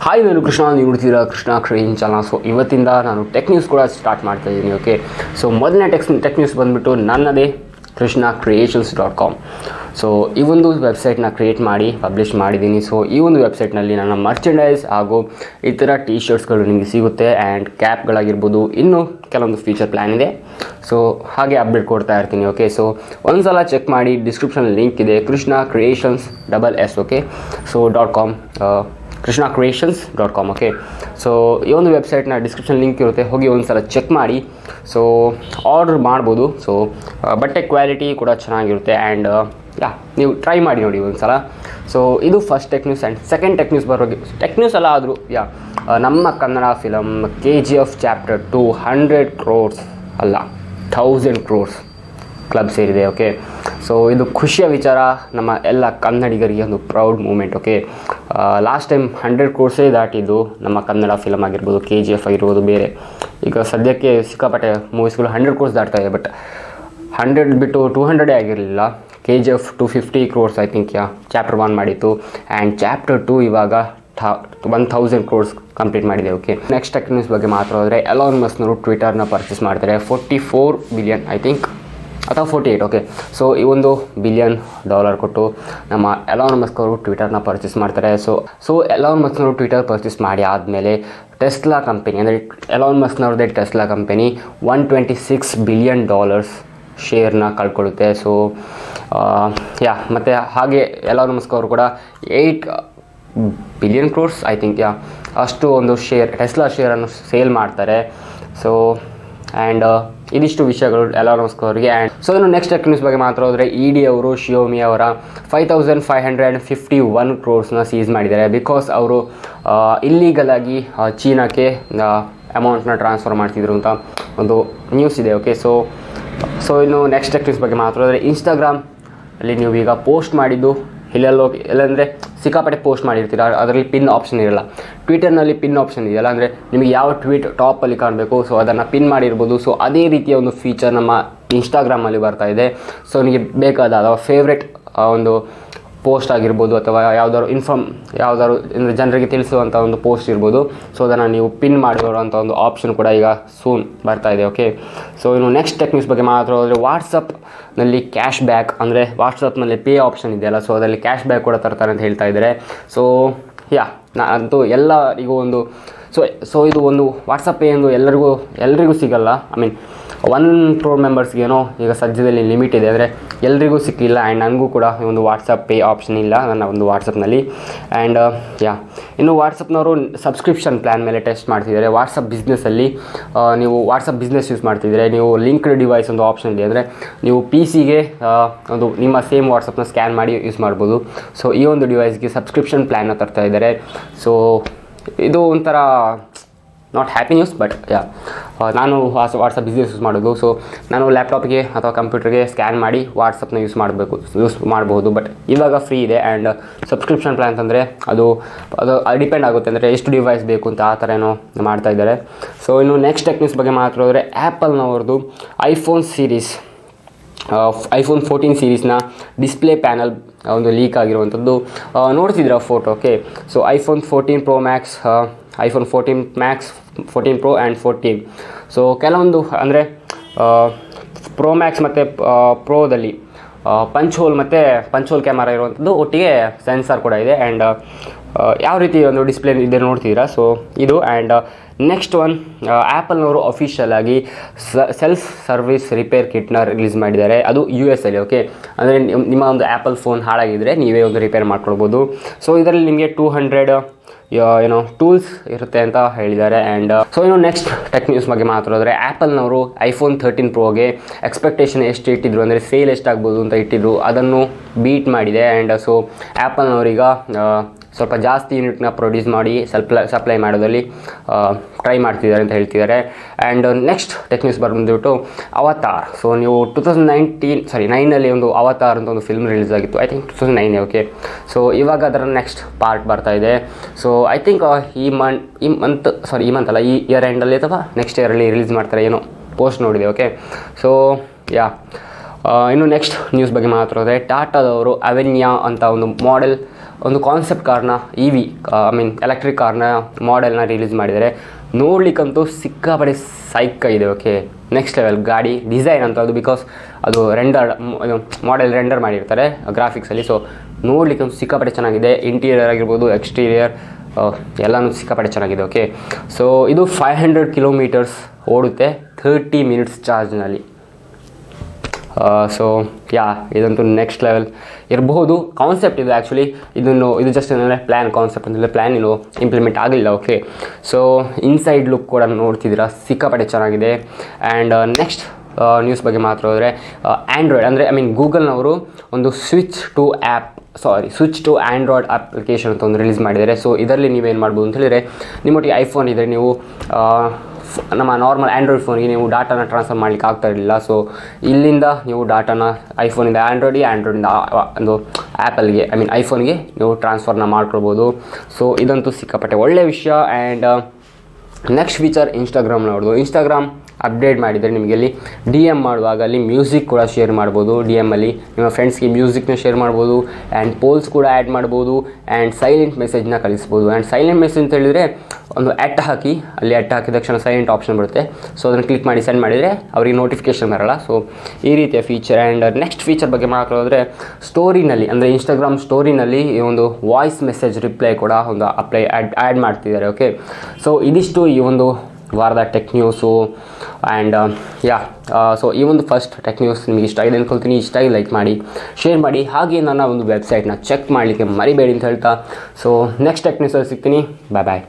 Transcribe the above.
Hi ನಾನು ಕೃಷ್ಣ, ನೀವು ನೋಡ್ತೀರಾ ಕೃಷ್ಣ ಕ್ರೇನ್ ಚಾನಲ್. ಸೊ ಇವತ್ತಿಂದ ನಾನು ಟೆಕ್ ನ್ಯೂಸ್ ಕೂಡ ಸ್ಟಾರ್ಟ್ ಮಾಡ್ತಾ ಇದ್ದೀನಿ. ಓಕೆ, ಸೊ ಮೊದಲನೇ ಟೆಕ್ ನ್ಯೂಸ್ ಬಂದುಬಿಟ್ಟು ನನ್ನದೇ krishnacreations.com. ಸೊ ಈ ಒಂದು ವೆಬ್ಸೈಟ್ನ ಕ್ರಿಯೇಟ್ ಮಾಡಿ ಪಬ್ಲಿಷ್ ಮಾಡಿದ್ದೀನಿ. ಸೊ ಈ ಒಂದು ವೆಬ್ಸೈಟ್ನಲ್ಲಿ ನನ್ನ ಮರ್ಚೆಂಡೈಸ್ ಹಾಗೂ ಈ ಥರ ಟೀ ಶರ್ಟ್ಸ್ಗಳು ನಿಮಗೆ ಸಿಗುತ್ತೆ ಆ್ಯಂಡ್ ಕ್ಯಾಪ್ಗಳಾಗಿರ್ಬೋದು, ಇನ್ನೂ ಕೆಲವೊಂದು ಫೀಚರ್ ಪ್ಲ್ಯಾನ್ ಇದೆ. ಸೊ ಹಾಗೆ ಅಪ್ಡೇಟ್ ಕೊಡ್ತಾ ಇರ್ತೀನಿ. ಓಕೆ, ಸೊ ಒಂದು ಸಲ ಚೆಕ್ ಮಾಡಿ, ಡಿಸ್ಕ್ರಿಪ್ಷನ್ ಲಿಂಕ್ ಇದೆ, krishnacreations.s. Okay, so .com, krishnacreations.com. Okay, so ಈ ಒಂದು ವೆಬ್ಸೈಟ್ನ ಡಿಸ್ಕ್ರಿಪ್ಷನ್ ಲಿಂಕ್ ಇರುತ್ತೆ, ಹೋಗಿ ಒಂದು ಸಲ ಚೆಕ್ ಮಾಡಿ. ಸೊ ಆರ್ಡರ್ ಮಾಡ್ಬೋದು. ಸೊ ಬಟ್ಟೆ ಕ್ವಾಲಿಟಿ ಕೂಡ ಚೆನ್ನಾಗಿರುತ್ತೆ ಆ್ಯಂಡ್ ನೀವು ಟ್ರೈ ಮಾಡಿ ನೋಡಿ ಒಂದು ಸಲ. ಸೊ ಇದು first tech news. And second tech news ಬರೋಗೆ, ಟೆಕ್ ನ್ಯೂಸ್ ಅಲ್ಲ ಆದರೂ ನಮ್ಮ Kannada film KGF chapter 2 100 crores ಅಲ್ಲ 1000 crores ಕ್ಲಬ್ ಸೇರಿದೆ. ಓಕೆ, ಸೊ ಇದು ಖುಷಿಯ ವಿಚಾರ, ನಮ್ಮ ಎಲ್ಲ ಕನ್ನಡಿಗರಿಗೆ ಒಂದು proud moment. Okay, last time 100 crores ದಾಟಿದ್ದು ನಮ್ಮ ಕನ್ನಡ ಫಿಲಮ್ ಆಗಿರ್ಬೋದು, KGF ಆಗಿರ್ಬೋದು, ಬೇರೆ ಈಗ ಸದ್ಯಕ್ಕೆ ಸಿಕ್ಕಾಪಟ್ಟೆ ಮೂವೀಸ್ಗಳು 100 crores ದಾಟ್ತಾ ಇದೆ. ಬಟ್ 100 ಬಿಟ್ಟು 200 ಆಗಿರಲಿಲ್ಲ. KGF 250 crores I think chapter 1 ಮಾಡಿತ್ತು ಆ್ಯಂಡ್ ಚಾಪ್ಟರ್ 2 ಇವಾಗ 1000 crores ಕಂಪ್ಲೀಟ್ ಮಾಡಿದೆ. ಓಕೆ, ನೆಕ್ಸ್ಟ್ ಟೆಕ್ ನ್ಯೂಸ್ ಬಗ್ಗೆ ಮಾತಾಡಿದ್ರೆ, ಎಲಾನ್ ಮಸ್ಕ್ನವರು ಟ್ವಿಟರ್ನ ಪರ್ಚೇಸ್ ಮಾಡ್ತಾರೆ $44 billion ಐ ಥಿಂಕ್, ಅಥವಾ 48. ಓಕೆ, ಸೊ ಈ ಒಂದು $1 billion ಕೊಟ್ಟು ನಮ್ಮ ಎಲಾನ್ ಮಸ್ಕ್ ಅವರು ಟ್ವಿಟರ್ನ ಪರ್ಚೇಸ್ ಮಾಡ್ತಾರೆ. ಸೊ ಎಲಾನ್ ಮಸ್ಕ್ನವರು ಟ್ವಿಟರ್ ಪರ್ಚೇಸ್ ಮಾಡಿ ಆದಮೇಲೆ ಟೆಸ್ಲಾ ಕಂಪನಿ, ಅಂದರೆ ಎಲಾನ್ ಮಸ್ಕ್ನವ್ರದ್ದೇ ಟೆಸ್ಲಾ ಕಂಪನಿ $126 billion ಶೇರ್ನ ಕಳ್ಕೊಳ್ಳುತ್ತೆ. ಸೊ ಮತ್ತು ಹಾಗೆ ಎಲಾನ್ ಮಸ್ಕ್ ಅವರು ಕೂಡ 8 billion crores ಐ ಥಿಂಕ್ ಅಷ್ಟು ಒಂದು ಟೆಸ್ಲಾ ಶೇರನ್ನು ಸೇಲ್ ಮಾಡ್ತಾರೆ. ಸೊ ಆ್ಯಂಡ್ ಇದಿಷ್ಟು ವಿಷಯಗಳು ಎಲಾನ್ ಮಸ್ಕ್ ಅವರಿಗೆ. ಆ್ಯಂಡ್ ಸೊ ಇನ್ನು ನೆಕ್ಸ್ಟ್ ಟೆಕ್ ನ್ಯೂಸ್ ಬಗ್ಗೆ ಮಾತಾಡಿದ್ರೆ, ED ಅವರು Xiaomi ಅವರ 5551 crores ಸೀಸ್ ಮಾಡಿದ್ದಾರೆ. ಬಿಕಾಸ್ ಅವರು ಇಲ್ಲೀಗಲ್ ಆಗಿ ಚೀನಾಕ್ಕೆ ಅಮೌಂಟ್ನ ಟ್ರಾನ್ಸ್ಫರ್ ಮಾಡ್ತಿದ್ರು ಅಂತ ಒಂದು ನ್ಯೂಸ್ ಇದೆ. ಓಕೆ, ಸೊ ಇನ್ನು ನೆಕ್ಸ್ಟ್ ಟೆಕ್ ನ್ಯೂಸ್ ಬಗ್ಗೆ ಮಾತಾಡಿದ್ರೆ, ಇನ್ಸ್ಟಾಗ್ರಾಮಲ್ಲಿ ನೀವು ಈಗ ಪೋಸ್ಟ್ ಮಾಡಿದ್ದು ಎಲ್ಲಂದರೆ ಸಿಕ್ಕಾಪಟ್ಟೆ ಪೋಸ್ಟ್ ಮಾಡಿರ್ತೀರ, ಅದರಲ್ಲಿ ಪಿನ್ ಆಪ್ಷನ್ ಇರಲ್ಲ. ಟ್ವಿಟರ್ನಲ್ಲಿ ಪಿನ್ ಆಪ್ಷನ್ ಇದೆಯಲ್ಲ, ಅಂದರೆ ನಿಮಗೆ ಯಾವ ಟ್ವೀಟ್ ಟಾಪಲ್ಲಿ ಕಾಣಬೇಕು, ಸೊ ಅದನ್ನು ಪಿನ್ ಮಾಡಿರ್ಬೋದು. ಸೊ ಅದೇ ರೀತಿಯ ಒಂದು ಫೀಚರ್ ನಮ್ಮ ಇನ್ಸ್ಟಾಗ್ರಾಮಲ್ಲಿ ಬರ್ತಾ ಇದೆ. ಸೊ ನಿಮಗೆ ಬೇಕಾದ ಅಥವಾ ಫೇವ್ರೆಟ್ ಒಂದು ಪೋಸ್ಟ್ ಆಗಿರ್ಬೋದು, ಅಥವಾ ಯಾವುದಾದ್ರು ಅಂದರೆ ಜನರಿಗೆ ತಿಳಿಸುವಂಥ ಒಂದು ಪೋಸ್ಟ್ ಇರ್ಬೋದು, ಸೊ ಅದನ್ನು ನೀವು ಪಿನ್ ಮಾಡಿರೋಂಥ ಒಂದು ಆಪ್ಷನ್ ಕೂಡ ಈಗ ಸೂನ್ ಬರ್ತಾ ಇದೆ. ಓಕೆ, ಸೊ ಇನ್ನು ನೆಕ್ಸ್ಟ್ ಟೆಕ್ ನ್ಯೂಸ್ ಬಗ್ಗೆ ಮಾತಾಡೋದ್ರೆ, ವಾಟ್ಸಪ್ನಲ್ಲಿ ಕ್ಯಾಶ್ ಬ್ಯಾಕ್, ಅಂದರೆ ವಾಟ್ಸಪ್ನಲ್ಲಿ ಪೇ ಆಪ್ಷನ್ ಇದೆಯಲ್ಲ, ಸೊ ಅದರಲ್ಲಿ ಕ್ಯಾಶ್ ಬ್ಯಾಕ್ ಕೂಡ ತರ್ತಾರೆ ಅಂತ ಹೇಳ್ತಾ ಇದ್ದಾರೆ. ಸೊ ಅಂತೂ ಎಲ್ಲರಿಗೂ ಒಂದು ಸೊ ಇದು ಒಂದು ವಾಟ್ಸಪ್ ಪೇ ಎಂದು ಎಲ್ಲರಿಗೂ ಸಿಗಲ್ಲ. ಐ ಮೀನ್ 1 crore ಮೆಂಬರ್ಸ್ಗೇನೋ ಈಗ ಸದ್ಯದಲ್ಲಿ ಲಿಮಿಟ್ ಇದೆ, ಅಂದರೆ ಎಲ್ರಿಗೂ ಸಿಕ್ಕಿಲ್ಲ. ಆ್ಯಂಡ್ ನನಗೂ ಕೂಡ ಒಂದು ವಾಟ್ಸಪ್ ಪೇ ಆಪ್ಷನ್ ಇಲ್ಲ ನನ್ನ ಒಂದು ವಾಟ್ಸಪ್ನಲ್ಲಿ. ಆ್ಯಂಡ್ ಇನ್ನು ವಾಟ್ಸಪ್ನವರು ಸಬ್ಸ್ಕ್ರಿಪ್ಷನ್ ಪ್ಲ್ಯಾನ್ ಮೇಲೆ ಟೆಸ್ಟ್ ಮಾಡ್ತಿದ್ದಾರೆ. ವಾಟ್ಸಪ್ ಬಿಸ್ನೆಸ್ಸಲ್ಲಿ ನೀವು ವಾಟ್ಸಪ್ ಬಿಸ್ನೆಸ್ ಯೂಸ್ ಮಾಡ್ತಿದ್ರೆ, ನೀವು ಲಿಂಕ್ಡ್ ಡಿವೈಸ್ ಒಂದು ಆಪ್ಷನ್ ಇದೆ, ಅಂದರೆ ನೀವು PC-ಗೆ ಒಂದು ನಿಮ್ಮ ಸೇಮ್ ವಾಟ್ಸಪ್ನ ಸ್ಕ್ಯಾನ್ ಮಾಡಿ ಯೂಸ್ ಮಾಡ್ಬೋದು. ಸೊ ಈ ಒಂದು ಡಿವೈಸ್ಗೆ ಸಬ್ಸ್ಕ್ರಿಪ್ಷನ್ ಪ್ಲ್ಯಾನ್ನ ತರ್ತಾ ಇದ್ದಾರೆ. ಸೊ ಇದು ಒಂಥರ ನಾಟ್ ಹ್ಯಾಪಿ ನ್ಯೂಸ್, ಬಟ್ ನಾನು ವಾಟ್ಸಪ್ ಬಿಸ್ನೆಸ್ ಯೂಸ್ ಮಾಡೋದು. ಸೊ ನಾನು ಲ್ಯಾಪ್ಟಾಪ್ಗೆ ಅಥವಾ ಕಂಪ್ಯೂಟರ್ಗೆ ಸ್ಕ್ಯಾನ್ ಮಾಡಿ ವಾಟ್ಸಪ್ನ ಯೂಸ್ ಮಾಡ್ಬೋದು. ಬಟ್ ಇವಾಗ ಫ್ರೀ ಇದೆ. ಆ್ಯಂಡ್ ಸಬ್ಸ್ಕ್ರಿಪ್ಷನ್ ಪ್ಲ್ಯಾನ್ ಅಂತಂದರೆ ಅದು ಡಿಪೆಂಡ್ ಆಗುತ್ತೆ, ಅಂದರೆ ಎಷ್ಟು ಡಿವೈಸ್ ಬೇಕು ಅಂತ ಆ ಥರ ಏನೋ ಮಾಡ್ತಾ ಇದ್ದಾರೆ. ಸೊ ಇನ್ನು ನೆಕ್ಸ್ಟ್ ಟೆಕ್ ನ್ಯೂಸ್ ಬಗ್ಗೆ ಮಾತಾಡಿದ್ರೆ, ಆ್ಯಪಲ್ನವ್ರದ್ದು iPhone 14 ಸೀರೀಸ್ನ ಡಿಸ್ಪ್ಲೇ ಪ್ಯಾನಲ್ ಒಂದು ಲೀಕ್ ಆಗಿರುವಂಥದ್ದು ನೋಡ್ತಿದ್ದೀರಾ photo. Okay, so iPhone 14 Pro Max, iPhone 14 Max, 14 Pro and 14. So ಕೆಲವೊಂದು ಅಂದರೆ Pro Max ಮತ್ತು ಪ್ರೋದಲ್ಲಿ ಪಂಚ್ ಹೋಲ್ ಕ್ಯಾಮರಾ ಇರುವಂಥದ್ದು, ಒಟ್ಟಿಗೆ ಸೆನ್ಸಾರ್ ಕೂಡ ಇದೆ. ಆ್ಯಂಡ್ ಯಾವ ರೀತಿ ಒಂದು ಡಿಸ್ಪ್ಲೇ ಇದೆ ನೋಡ್ತಿದ್ದೀರಾ. ಸೊ ಇದು. ಆ್ಯಂಡ್ ನೆಕ್ಸ್ಟ್ ಒನ್, ಆ್ಯಪಲ್ನವರು ಅಫಿಷಿಯಲ್ ಆಗಿ ಸೆಲ್ಫ್ ಸರ್ವಿಸ್ ರಿಪೇರ್ ಕಿಟ್ನ ರಿಲೀಸ್ ಮಾಡಿದ್ದಾರೆ. ಅದು US ಅಲ್ಲಿ. ಓಕೆ, ಅಂದರೆ ನಿಮ್ಮ ಒಂದು ಆ್ಯಪಲ್ ಫೋನ್ ಹಾಳಾಗಿದ್ದರೆ ನೀವೇ ಒಂದು ರಿಪೇರ್ ಮಾಡ್ಕೊಳ್ಬೋದು. ಸೊ ಇದರಲ್ಲಿ ನಿಮಗೆ 200 ಟೂಲ್ಸ್ ಇರುತ್ತೆ ಅಂತ ಹೇಳಿದ್ದಾರೆ. ಆ್ಯಂಡ್ ಸೊ ಇನ್ನು ನೆಕ್ಸ್ಟ್ ಟೆಕ್ ನ್ಯೂಸ್ ಬಗ್ಗೆ ಮಾತಾಡಿದ್ರೆ, ಆ್ಯಪಲ್ನವರು iPhone 13 Proಗೆ ಎಕ್ಸ್ಪೆಕ್ಟೇಷನ್ ಎಷ್ಟು ಇಟ್ಟಿದ್ರು, ಅಂದರೆ ಸೇಲ್ ಎಷ್ಟಾಗ್ಬೋದು ಅಂತ ಇಟ್ಟಿದ್ರು, ಅದನ್ನು ಬೀಟ್ ಮಾಡಿದೆ. ಆ್ಯಂಡ್ ಸೊ ಆ್ಯಪಲ್ನವರೀಗ ಸ್ವಲ್ಪ ಜಾಸ್ತಿ ಯೂನಿಟ್ನ ಪ್ರೊಡ್ಯೂಸ್ ಮಾಡಿ ಸಪ್ಲೈ ಮಾಡೋದಲ್ಲಿ ಟ್ರೈ ಮಾಡ್ತಿದ್ದಾರೆ ಅಂತ ಹೇಳ್ತಿದ್ದಾರೆ. ಆ್ಯಂಡ್ ನೆಕ್ಸ್ಟ್ ಟೆಕ್ ನ್ಯೂಸ್ ಬಂದುಬಿಟ್ಟು ಅವತಾರ್. ಸೊ ನೀವು 2009 ಒಂದು ಅವತಾರ್ ಅಂತ ಒಂದು ಫಿಲ್ಮ್ ರಿಲೀಸ್ ಆಗಿತ್ತು, ಐ ಥಿಂಕ್ 2009. ಓಕೆ, ಸೊ ಇವಾಗ ಅದರ ನೆಕ್ಸ್ಟ್ ಪಾರ್ಟ್ ಬರ್ತಾ ಇದೆ. ಸೊ ಐ ಥಿಂಕ್ ಈ ಮಂತ್ ಅಲ್ಲ, ಈ ಇಯರ್ ಎಂಡಲ್ಲಿ ಅಥವಾ ನೆಕ್ಸ್ಟ್ ಇಯರಲ್ಲಿ ರಿಲೀಸ್ ಮಾಡ್ತಾರೆ ಏನೋ ಪೋಸ್ಟ್ ನೋಡಿದೆ. ಓಕೆ, ಸೊ ಇನ್ನು ನೆಕ್ಸ್ಟ್ ನ್ಯೂಸ್ ಬಗ್ಗೆ ಮಾತಾಡಿದ್ರೆ, ಟಾಟಾದವರು ಅವೆನ್ಯಾ ಅಂತ ಒಂದು ಮಾಡೆಲ್ ಒಂದು ಕಾನ್ಸೆಪ್ಟ್ ಕಾರ್ನ EV ಐ ಮೀನ್ ಎಲೆಕ್ಟ್ರಿಕ್ ಕಾರ್ನ ಮಾಡೆಲ್ನ ರಿಲೀಸ್ ಮಾಡಿದ್ದಾರೆ. ನೋಡ್ಲಿಕ್ಕಂತೂ ಸಿಕ್ಕಾಪಡೆ ಸೈಕ್ ಇದೆ. ಓಕೆ, ನೆಕ್ಸ್ಟ್ ಲೆವೆಲ್ ಗಾಡಿ ಡಿಸೈನ್ ಅಂತ ಅದು, ಬಿಕಾಸ್ ಅದು ಮಾಡೆಲ್ ರೆಂಡರ್ ಮಾಡಿರ್ತಾರೆ ಗ್ರಾಫಿಕ್ಸಲ್ಲಿ. ಸೊ ನೋಡ್ಲಿಕ್ಕಂತೂ ಸಿಕ್ಕಾಪಡೆ ಚೆನ್ನಾಗಿದೆ. ಇಂಟೀರಿಯರ್ ಆಗಿರ್ಬೋದು, ಎಕ್ಸ್ಟೀರಿಯರ್ ಎಲ್ಲನೂ ಸಿಕ್ಕಾಪಡೆ ಚೆನ್ನಾಗಿದೆ. ಓಕೆ, ಸೊ ಇದು 500 ಕಿಲೋಮೀಟರ್ಸ್ ಓಡುತ್ತೆ 30 ಮಿನಿಟ್ಸ್ ಚಾರ್ಜ್ನಲ್ಲಿ. ಸೊ ಇದಂತೂ ನೆಕ್ಸ್ಟ್ ಲೆವೆಲ್ ಇರಬಹುದು. ಕಾನ್ಸೆಪ್ಟ್ ಇದು ಆ್ಯಕ್ಚುಲಿ ಇದು ಜಸ್ಟ್ ಏನಂದರೆ ಕಾನ್ಸೆಪ್ಟ್ ಅಂದರೆ ಪ್ಲ್ಯಾನ್ ಇನ್ನೂ ಇಂಪ್ಲಿಮೆಂಟ್ ಆಗಲಿಲ್ಲ. ಓಕೆ, ಸೊ ಇನ್ಸೈಡ್ ಲುಕ್ ಕೂಡ ನೋಡ್ತಿದ್ದೀರಾ, ಸಿಕ್ಕಾಪಡೆ ಚೆನ್ನಾಗಿದೆ. ಆ್ಯಂಡ್ ನೆಕ್ಸ್ಟ್ ನ್ಯೂಸ್ ಬಗ್ಗೆ ಮಾತ್ರ ಹೋದರೆ ಆ್ಯಂಡ್ರಾಯ್ಡ್ ಅಂದರೆ ಐ ಮೀನ್ ಗೂಗಲ್ನವರು ಒಂದು ಸ್ವಿಚ್ ಟು ಆ್ಯಂಡ್ರಾಯ್ಡ್ ಅಪ್ಲಿಕೇಶನ್ ಅಂತ ಒಂದು ರಿಲೀಸ್ ಮಾಡಿದ್ದಾರೆ. ಸೊ ಇದರಲ್ಲಿ ನೀವೇನು ಮಾಡ್ಬೋದು ಅಂತ ಹೇಳಿದರೆ, ನಿಮ್ಮೊಟ್ಟಿಗೆ ಐಫೋನ್ ಇದ್ದರೆ ನೀವು ನಮ್ಮ ನಾರ್ಮಲ್ ಆ್ಯಂಡ್ರಾಯ್ಡ್ ಫೋನಿಗೆ ನೀವು ಡಾಟಾನ ಟ್ರಾನ್ಸ್ಫರ್ ಮಾಡಲಿಕ್ಕೆ ಆಗ್ತಾ ಇರಲಿಲ್ಲ. ಸೊ ಇಲ್ಲಿಂದ ನೀವು ಡಾಟಾನ ಐಫೋನಿಂದ ಆ್ಯಂಡ್ರಾಯ್ಡಿಂದ ಒಂದು ಆ್ಯಪಲ್ಗೆ ಐ ಮೀನ್ ಐಫೋನ್ಗೆ ನೀವು ಟ್ರಾನ್ಸ್ಫರ್ನ ಮಾಡ್ಕೊಳ್ಬೋದು. ಸೊ ಇದಂತೂ ಸಿಕ್ಕಾಪಟ್ಟೆ ಒಳ್ಳೆಯ ವಿಷಯ. ಆ್ಯಂಡ್ ನೆಕ್ಸ್ಟ್ ಫೀಚರ್ ಇನ್ಸ್ಟಾಗ್ರಾಮ್ನವ್ರದ್ದು. ಇನ್ಸ್ಟಾಗ್ರಾಮ್ ಅಪ್ಡೇಟ್ ಮಾಡಿದರೆ ನಿಮಗೆ ಅಲ್ಲಿ DM ಮಾಡುವಾಗ ಅಲ್ಲಿ ಮ್ಯೂಸಿಕ್ ಕೂಡ ಶೇರ್ ಮಾಡ್ಬೋದು. DMಲ್ಲಿ ನಿಮ್ಮ ಫ್ರೆಂಡ್ಸ್ಗೆ ಮ್ಯೂಸಿಕ್ನ ಶೇರ್ ಮಾಡ್ಬೋದು. ಆ್ಯಂಡ್ ಪೋಲ್ಸ್ ಕೂಡ ಆ್ಯಡ್ ಮಾಡ್ಬೋದು. ಆ್ಯಂಡ್ ಸೈಲೆಂಟ್ ಮೆಸೇಜ್ನ ಕಳಿಸ್ಬೋದು. ಆ್ಯಂಡ್ ಸೈಲೆಂಟ್ ಮೆಸೇಜ್ ಅಂತ ಹೇಳಿದರೆ ಒಂದು ಹಾಕಿ ಅಲ್ಲಿ ಹಾಕಿದ ತಕ್ಷಣ ಸೈಲೆಂಟ್ ಆಪ್ಷನ್ ಬರುತ್ತೆ. ಸೊ ಅದನ್ನು ಕ್ಲಿಕ್ ಮಾಡಿ ಸೆಂಡ್ ಮಾಡಿದರೆ ಅವರಿಗೆ ನೋಟಿಫಿಕೇಷನ್ ಬರೋಲ್ಲ. ಸೊ ಈ ರೀತಿಯ ಫೀಚರ್. ಆ್ಯಂಡ್ ನೆಕ್ಸ್ಟ್ ಫೀಚರ್ ಬಗ್ಗೆ ಮಾತಾಡಿದ್ರೆ ಸ್ಟೋರಿನಲ್ಲಿ ಅಂದರೆ ಇನ್ಸ್ಟಾಗ್ರಾಮ್ ಸ್ಟೋರಿನಲ್ಲಿ ಈ ಒಂದು ವಾಯ್ಸ್ ಮೆಸೇಜ್ ರಿಪ್ಲೈ ಕೂಡ ಒಂದು ಆ್ಯಡ್ ಮಾಡ್ತಿದ್ದಾರೆ. ಓಕೆ, ಸೊ ಇದಿಷ್ಟು ಈ ಒಂದು ವಾರದ ಟೆಕ್ ನ್ಯೂಸು. ಆ್ಯಂಡ್ ಸೊ ಈ ಒಂದು ಫಸ್ಟ್ ಟೆಕ್ ನ್ಯೂಸ್ ನಿಮಗೆ ಇಷ್ಟ ಆಗಿದೆ ಅಂದ್ಕೊಳ್ತೀನಿ. ಇಷ್ಟ ಆಗಿ ಲೈಕ್ ಮಾಡಿ, ಶೇರ್ ಮಾಡಿ, ಹಾಗೆ ನನ್ನ ಒಂದು ವೆಬ್ಸೈಟ್ನ ಚೆಕ್ ಮಾಡಲಿಕ್ಕೆ ಮರಿಬೇಡಿ ಅಂತ ಹೇಳ್ತಾ, ಸೊ ನೆಕ್ಸ್ಟ್ ಟೆಕ್ ನ್ಯೂಸಲ್ಲಿ ಸಿಗ್ತೀನಿ. ಬಾಯ್.